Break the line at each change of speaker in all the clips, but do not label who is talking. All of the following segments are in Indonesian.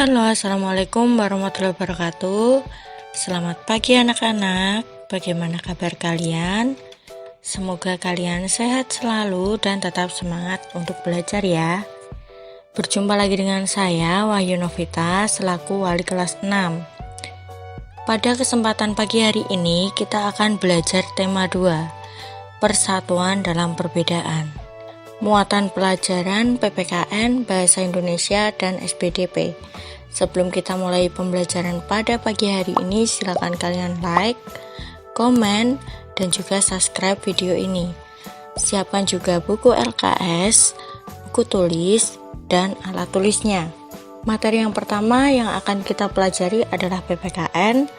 Halo, assalamualaikum warahmatullahi wabarakatuh. Selamat pagi anak-anak. Bagaimana kabar kalian? Semoga kalian sehat selalu dan tetap semangat untuk belajar ya. Berjumpa lagi dengan saya, Wahyu Novita, selaku wali kelas 6. Pada kesempatan pagi hari ini, kita akan belajar tema 2, Persatuan dalam Perbedaan. Muatan pelajaran PPKN, Bahasa Indonesia, dan SPDP. Sebelum kita mulai pembelajaran pada pagi hari ini, silakan kalian like, komen, dan juga subscribe video ini. Siapkan juga buku LKS, buku tulis, dan alat tulisnya. Materi yang pertama yang akan kita pelajari adalah PPKN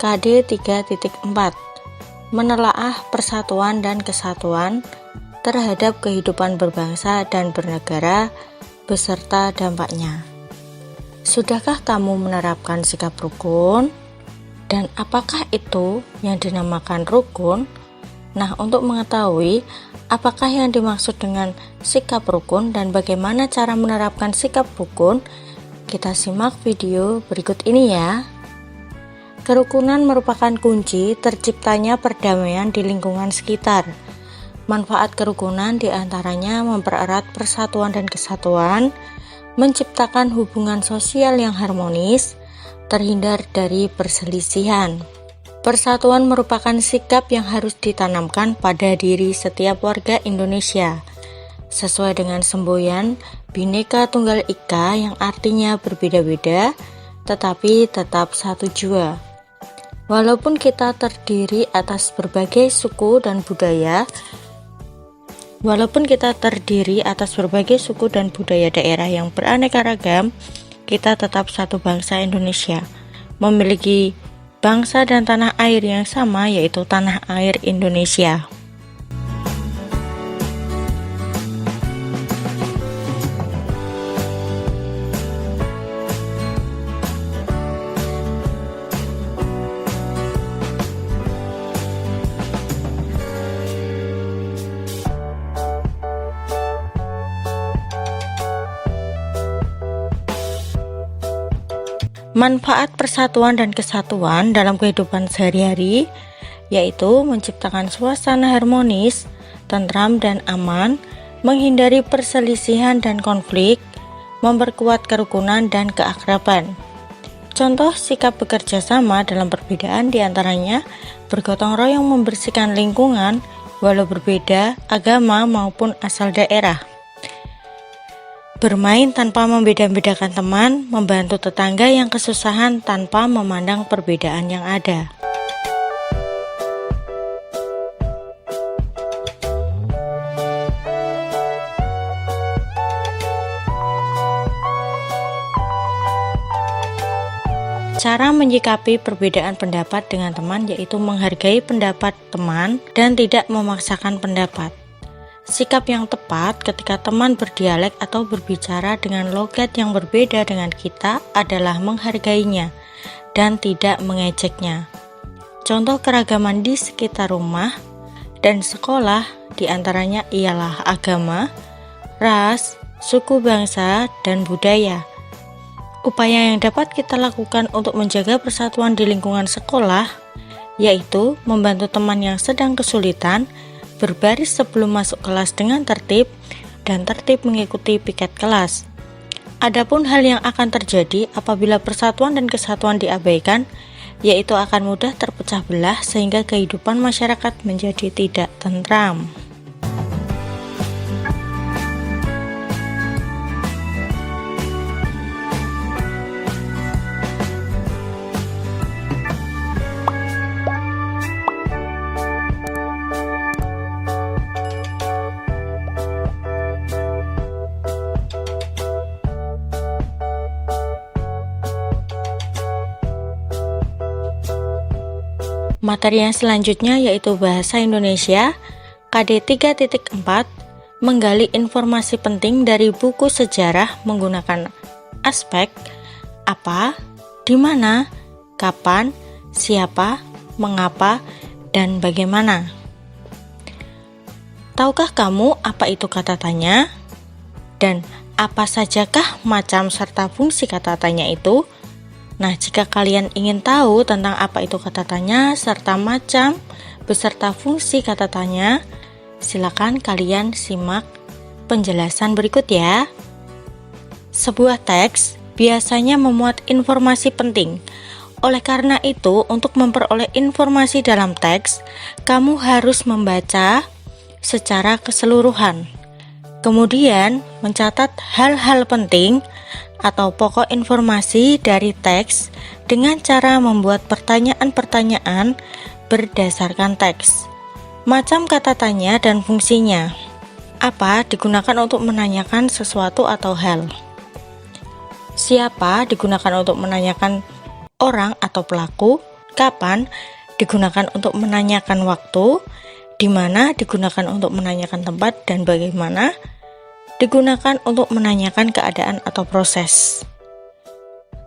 KD 3.4, menelaah persatuan dan kesatuan terhadap kehidupan berbangsa dan bernegara beserta dampaknya. Sudahkah kamu menerapkan sikap rukun? Dan apakah itu yang dinamakan rukun? Nah, untuk mengetahui apakah yang dimaksud dengan sikap rukun dan bagaimana cara menerapkan sikap rukun, kita simak video berikut ini ya. Kerukunan merupakan kunci terciptanya perdamaian di lingkungan sekitar. Manfaat kerukunan diantaranya mempererat persatuan dan kesatuan, menciptakan hubungan sosial yang harmonis, terhindar dari perselisihan. Persatuan merupakan sikap yang harus ditanamkan pada diri setiap warga Indonesia, sesuai dengan semboyan Bhinneka Tunggal Ika yang artinya berbeda-beda, tetapi tetap satu jua. Walaupun kita terdiri atas berbagai suku dan budaya, daerah yang beraneka ragam, kita tetap satu bangsa Indonesia, memiliki bangsa dan tanah air yang sama, yaitu tanah air Indonesia. Manfaat persatuan dan kesatuan dalam kehidupan sehari-hari yaitu menciptakan suasana harmonis, tentram dan aman, menghindari perselisihan dan konflik, memperkuat kerukunan dan keakraban. Contoh sikap bekerja sama dalam perbedaan diantaranya bergotong royong membersihkan lingkungan walau berbeda agama maupun asal daerah. Bermain tanpa membeda-bedakan teman, membantu tetangga yang kesusahan tanpa memandang perbedaan yang ada. Cara menyikapi perbedaan pendapat dengan teman yaitu menghargai pendapat teman dan tidak memaksakan pendapat. Sikap yang tepat ketika teman berdialek atau berbicara dengan logat yang berbeda dengan kita adalah menghargainya dan tidak mengejeknya. Contoh keragaman di sekitar rumah dan sekolah diantaranya ialah agama, ras, suku bangsa, dan budaya. Upaya yang dapat kita lakukan untuk menjaga persatuan di lingkungan sekolah yaitu membantu teman yang sedang kesulitan berbaris sebelum masuk kelas dengan tertib dan tertib mengikuti piket kelas. Adapun hal yang akan terjadi apabila persatuan dan kesatuan diabaikan, yaitu akan mudah terpecah belah sehingga kehidupan masyarakat menjadi tidak tentram. Materi yang selanjutnya yaitu Bahasa Indonesia KD 3.4, menggali informasi penting dari buku sejarah menggunakan aspek apa, di mana, kapan, siapa, mengapa, dan bagaimana. Tahukah kamu apa itu kata tanya? Dan apa sajakah macam serta fungsi kata tanya itu? Nah, jika kalian ingin tahu tentang apa itu kata tanya serta macam beserta fungsi kata tanya, silakan kalian simak penjelasan berikut ya. Sebuah teks biasanya memuat informasi penting. Oleh karena itu, untuk memperoleh informasi dalam teks, kamu harus membaca secara keseluruhan. Kemudian, mencatat hal-hal penting atau pokok informasi dari teks dengan cara membuat pertanyaan-pertanyaan berdasarkan teks. Macam kata tanya dan fungsinya. Apa digunakan untuk menanyakan sesuatu atau hal? Siapa digunakan untuk menanyakan orang atau pelaku? Kapan digunakan untuk menanyakan waktu? Di mana digunakan untuk menanyakan tempat, dan bagaimana digunakan untuk menanyakan keadaan atau proses.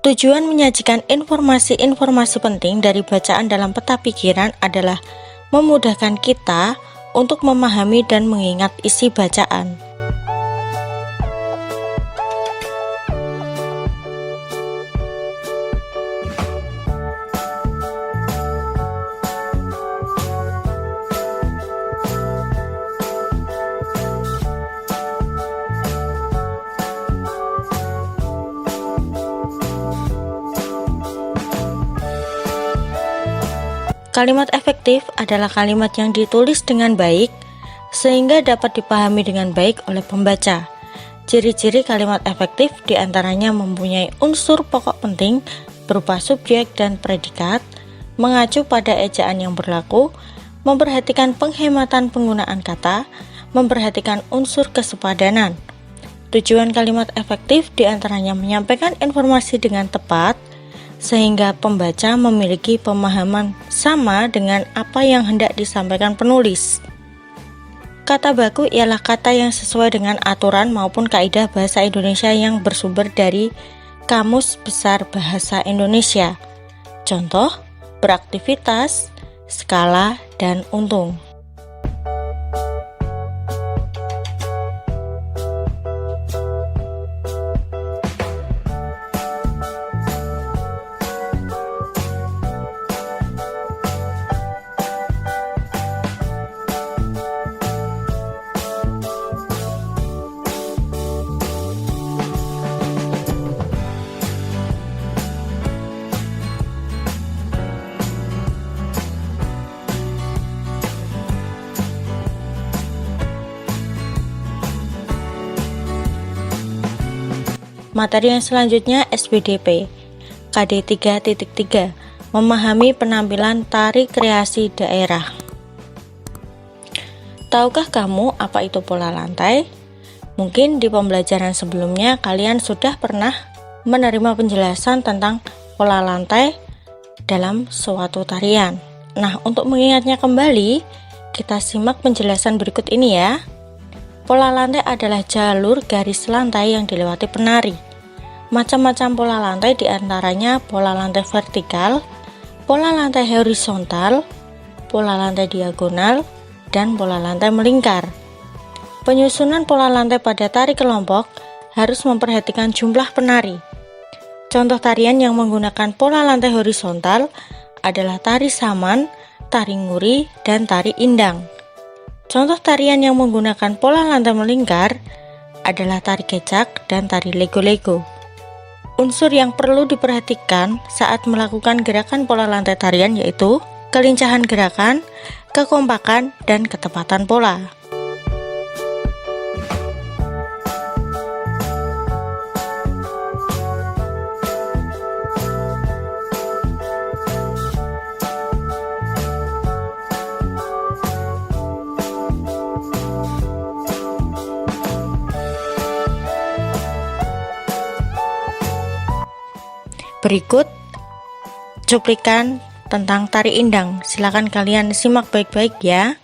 Tujuan menyajikan informasi-informasi penting dari bacaan dalam peta pikiran adalah memudahkan kita untuk memahami dan mengingat isi bacaan. Kalimat efektif adalah kalimat yang ditulis dengan baik sehingga dapat dipahami dengan baik oleh pembaca. Ciri-ciri kalimat efektif diantaranya mempunyai unsur pokok penting berupa subjek dan predikat, mengacu pada ejaan yang berlaku, memperhatikan penghematan penggunaan kata, memperhatikan unsur kesepadanan. Tujuan kalimat efektif diantaranya menyampaikan informasi dengan tepat, sehingga pembaca memiliki pemahaman sama dengan apa yang hendak disampaikan penulis. Kata baku ialah kata yang sesuai dengan aturan maupun kaidah bahasa Indonesia yang bersumber dari Kamus Besar Bahasa Indonesia. Contoh, beraktivitas, skala, dan untung. Materi yang selanjutnya SPDP KD 3.3 Memahami penampilan tari kreasi daerah. Tahukah kamu apa itu pola lantai? Mungkin di pembelajaran sebelumnya kalian sudah pernah menerima penjelasan tentang pola lantai dalam suatu tarian. Nah, untuk mengingatnya kembali, kita simak penjelasan berikut ini ya. Pola lantai adalah jalur garis lantai yang dilewati penari. Macam-macam pola lantai diantaranya pola lantai vertikal, pola lantai horizontal, pola lantai diagonal, dan pola lantai melingkar. Penyusunan pola lantai pada tari kelompok harus memperhatikan jumlah penari. Contoh tarian yang menggunakan pola lantai horizontal adalah tari saman, tari nguri, dan tari indang. Contoh tarian yang menggunakan pola lantai melingkar adalah tari kecak dan tari lego-lego. Unsur yang perlu diperhatikan saat melakukan gerakan pola lantai tarian yaitu kelincahan gerakan, kekompakan, dan ketepatan pola. Berikut cuplikan tentang tari indang. Silakan kalian simak baik-baik ya.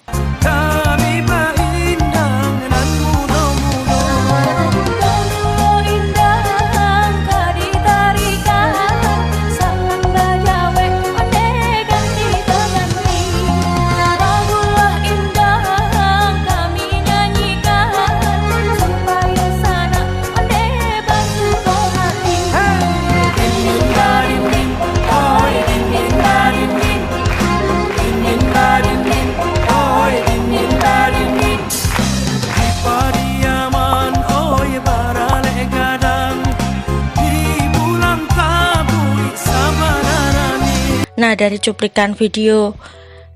Nah, dari cuplikan video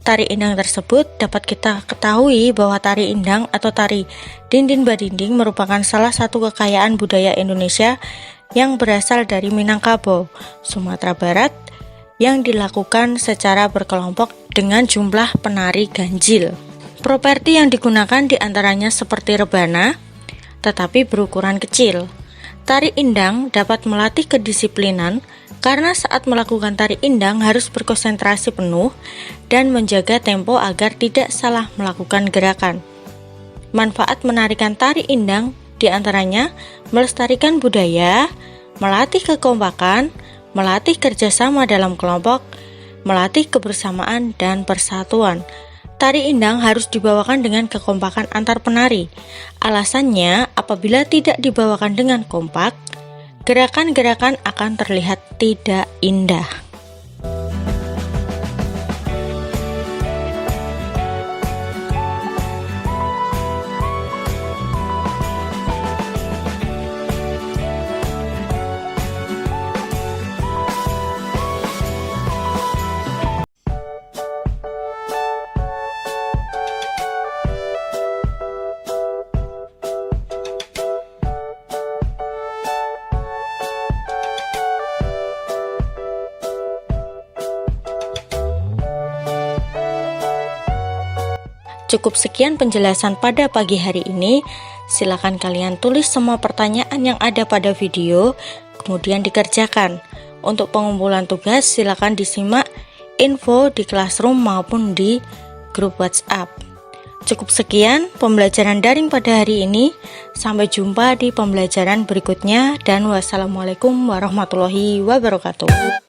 tari indang tersebut dapat kita ketahui bahwa tari indang atau tari dinding badinding merupakan salah satu kekayaan budaya Indonesia yang berasal dari Minangkabau, Sumatera Barat, yang dilakukan secara berkelompok dengan jumlah penari ganjil. Properti yang digunakan diantaranya seperti rebana, tetapi berukuran kecil. Tari indang dapat melatih kedisiplinan karena saat melakukan tari indang harus berkonsentrasi penuh dan menjaga tempo agar tidak salah melakukan gerakan. Manfaat menarikan tari indang diantaranya melestarikan budaya, melatih kekompakan, melatih kerjasama dalam kelompok, melatih kebersamaan dan persatuan. Tari indang harus dibawakan dengan kekompakan antar penari. Alasannya, apabila tidak dibawakan dengan kompak, gerakan-gerakan akan terlihat tidak indah. Cukup sekian penjelasan pada pagi hari ini. Silakan kalian tulis semua pertanyaan yang ada pada video, kemudian dikerjakan. Untuk pengumpulan tugas, silakan disimak info di Classroom maupun di grup WhatsApp. Cukup sekian pembelajaran daring pada hari ini. Sampai jumpa di pembelajaran berikutnya, dan wassalamualaikum warahmatullahi wabarakatuh.